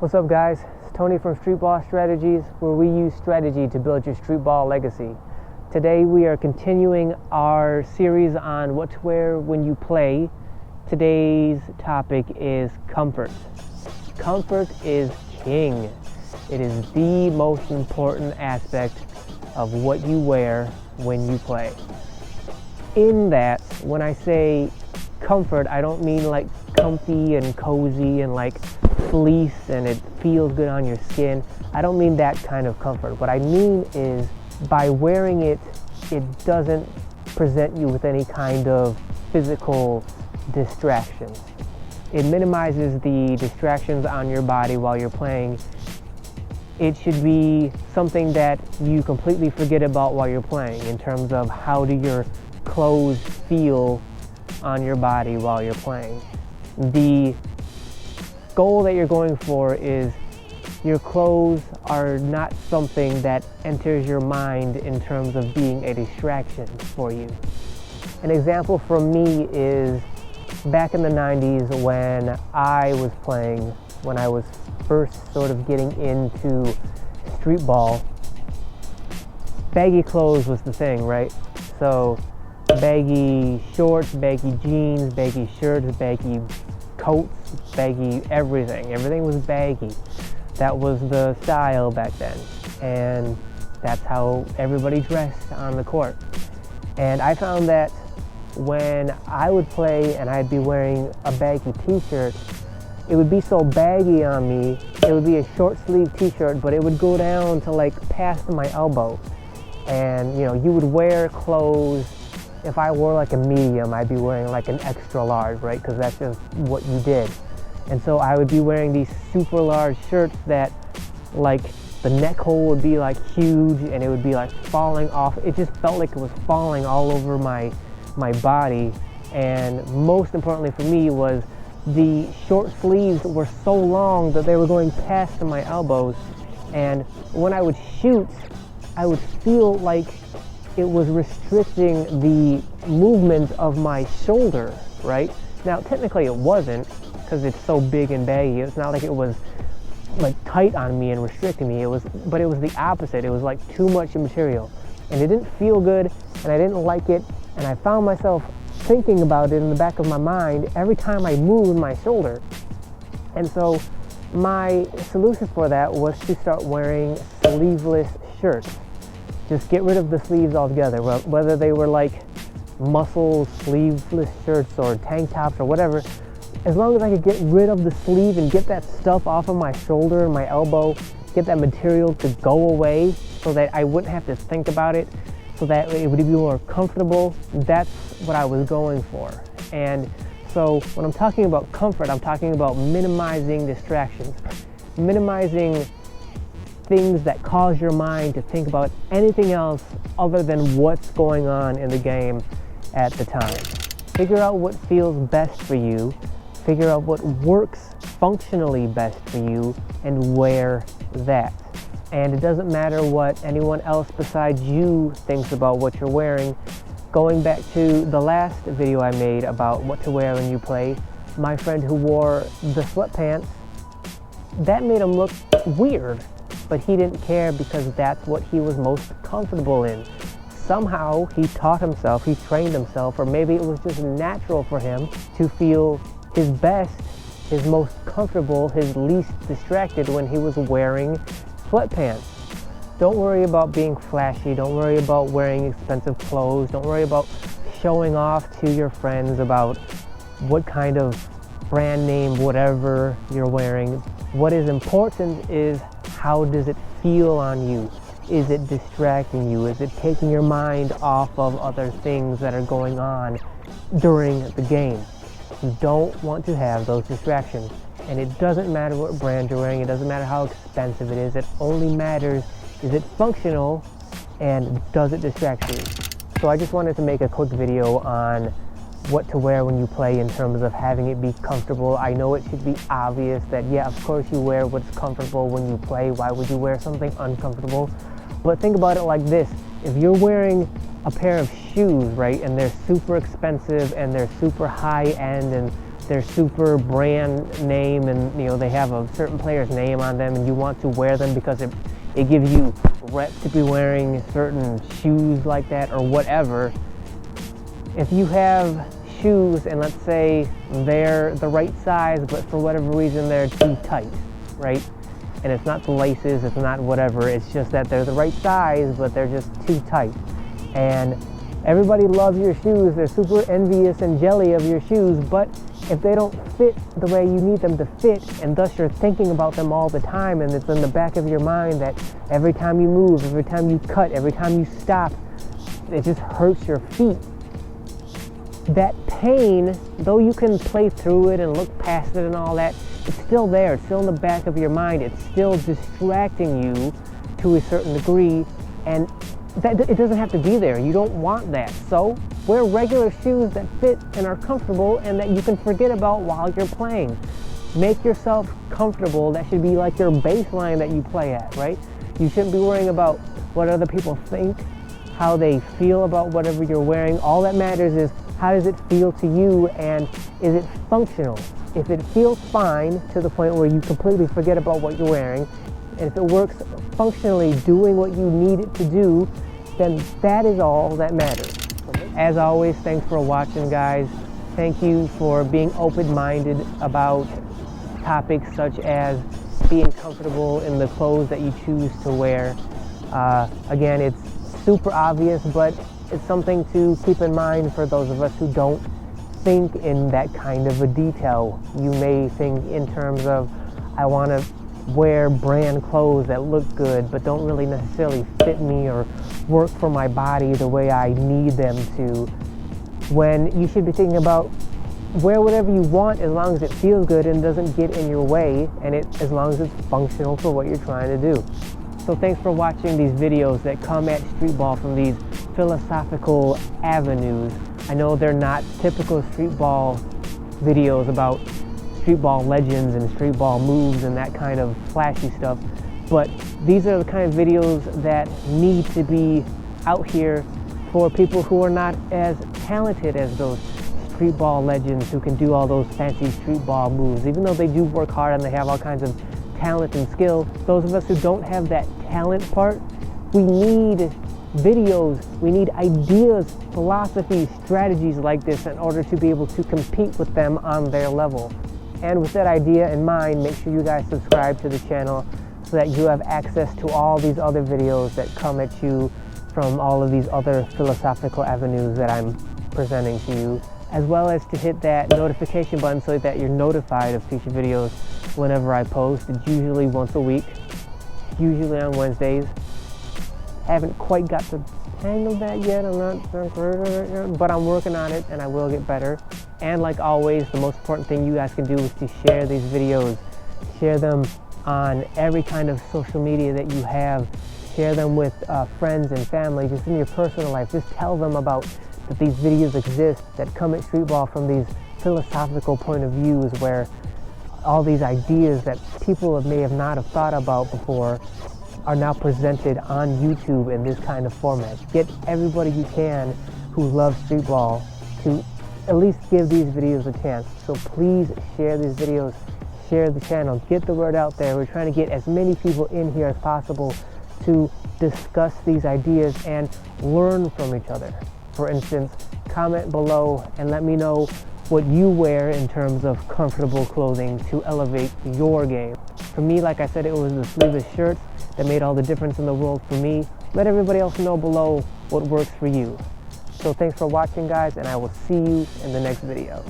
What's up, guys? It's Tony from Streetball Strategies, where we use strategy to build your streetball legacy. Today we are continuing our series on what to wear when you play. Today's topic is comfort. Comfort is king. It is the most important aspect of what you wear when you play. In that, when I say comfort, I don't mean like comfy and cozy and like fleece and it feels good on your skin. I don't mean that kind of comfort. What I mean is, by wearing it, it doesn't present you with any kind of physical distractions. It minimizes the distractions on your body while you're playing. It should be something that you completely forget about while you're playing, in terms of how do your clothes feel on your body while you're playing. The goal that you're going for is your clothes are not something that enters your mind in terms of being a distraction for you. An example from me is back in the 90s when I was playing, when I was first sort of getting into streetball. Baggy clothes was the thing, right? So baggy shorts, baggy jeans, baggy shirts, baggy coats, baggy everything. Everything was baggy. That was the style back then. And that's how everybody dressed on the court. And I found that when I would play and I'd be wearing a baggy t-shirt, it would be so baggy on me. It would be a short sleeve t-shirt, but it would go down to like past my elbow. And you know, you would wear clothes. If I wore like a medium, I'd be wearing like an extra large, right? Because that's just what you did. And so I would be wearing these super large shirts that like the neck hole would be like huge and it would be like falling off. It just felt like it was falling all over my body. And most importantly for me was the short sleeves were so long that they were going past my elbows. And when I would shoot, I would feel like it was restricting the movement of my shoulder, right? Now, technically it wasn't, because it's so big and baggy. It's not like it was like tight on me and restricting me. But it was the opposite. It was like too much material. And it didn't feel good, and I didn't like it. And I found myself thinking about it in the back of my mind every time I moved my shoulder. And so my solution for that was to start wearing sleeveless shirts. Just get rid of the sleeves altogether, whether they were like muscle sleeveless shirts or tank tops or whatever. As long as I could get rid of the sleeve and get that stuff off of my shoulder and my elbow, get that material to go away so that I wouldn't have to think about it, so that it would be more comfortable, that's what I was going for. And so when I'm talking about comfort, I'm talking about minimizing distractions, minimizing things that cause your mind to think about anything else other than what's going on in the game at the time. Figure out what feels best for you, figure out what works functionally best for you, and wear that. And it doesn't matter what anyone else besides you thinks about what you're wearing. Going back to the last video I made about what to wear when you play, my friend who wore the sweatpants, that made him look weird. But he didn't care because that's what he was most comfortable in. Somehow he taught himself, he trained himself, or maybe it was just natural for him to feel his best, his most comfortable, his least distracted when he was wearing sweatpants. Don't worry about being flashy, don't worry about wearing expensive clothes, don't worry about showing off to your friends about what kind of brand name whatever you're wearing. What is important is, how does it feel on you? Is it distracting you? Is it taking your mind off of other things that are going on during the game? You don't want to have those distractions. And it doesn't matter what brand you're wearing, it doesn't matter how expensive it is, it only matters, is it functional and does it distract you? So I just wanted to make a quick video on what to wear when you play in terms of having it be comfortable. I know it should be obvious that, yeah, of course you wear what's comfortable when you play. Why would you wear something uncomfortable? But think about it like this. If you're wearing a pair of shoes, right, and they're super expensive and they're super high end and they're super brand name, and you know they have a certain player's name on them, and you want to wear them because it gives you rep to be wearing certain shoes like that or whatever. If you have shoes and let's say they're the right size, but for whatever reason they're too tight, right? And it's not the laces, it's not whatever, it's just that they're the right size, but they're just too tight. And everybody loves your shoes, they're super envious and jelly of your shoes, but if they don't fit the way you need them to fit, and thus you're thinking about them all the time, and it's in the back of your mind that every time you move, every time you cut, every time you stop, it just hurts your feet. That pain, though you can play through it and look past it and all that, it's still there, it's still in the back of your mind, it's still distracting you to a certain degree, and it doesn't have to be there. You don't want that. So wear regular shoes that fit and are comfortable and that you can forget about while you're playing. Make yourself comfortable. That should be like your baseline that you play at, right? You shouldn't be worrying about what other people think, how they feel about whatever you're wearing. All that matters is how does it feel to you, and is it functional? If it feels fine to the point where you completely forget about what you're wearing, and if it works functionally doing what you need it to do, then that is all that matters. As always, thanks for watching, guys. Thank you for being open-minded about topics such as being comfortable in the clothes that you choose to wear. Again, it's super obvious, but it's something to keep in mind for those of us who don't think in that kind of a detail. You may think in terms of, I want to wear brand clothes that look good but don't really necessarily fit me or work for my body the way I need them to, when you should be thinking about wear whatever you want as long as it feels good and doesn't get in your way, and as long as it's functional for what you're trying to do. So thanks for watching these videos that come at Streetball from these philosophical avenues. I know they're not typical Streetball videos about Streetball legends and Streetball moves and that kind of flashy stuff, but these are the kind of videos that need to be out here for people who are not as talented as those Streetball legends who can do all those fancy Streetball moves. Even though they do work hard and they have all kinds of talent and skill, those of us who don't have that talent part, we need videos, we need ideas, philosophies, strategies like this in order to be able to compete with them on their level. And with that idea in mind, make sure you guys subscribe to the channel so that you have access to all these other videos that come at you from all of these other philosophical avenues that I'm presenting to you, as well as to hit that notification button so that you're notified of future videos whenever I post. It's usually once a week, usually on Wednesdays. Haven't quite got the hang of that yet, but I'm working on it and I will get better. And like always, the most important thing you guys can do is to share these videos. Share them on every kind of social media that you have. Share them with friends and family, just in your personal life. Just tell them about that these videos exist that come at Streetball from these philosophical point of views, where all these ideas that people may have not have thought about before are now presented on YouTube in this kind of format. Get everybody you can who loves Streetball to at least give these videos a chance. So please share these videos, share the channel, get the word out there. We're trying to get as many people in here as possible to discuss these ideas and learn from each other. For instance, comment below and let me know what you wear in terms of comfortable clothing to elevate your game. For me, like I said, it was the sleeveless shirts that made all the difference in the world for me. Let everybody else know below what works for you. So thanks for watching, guys, and I will see you in the next video.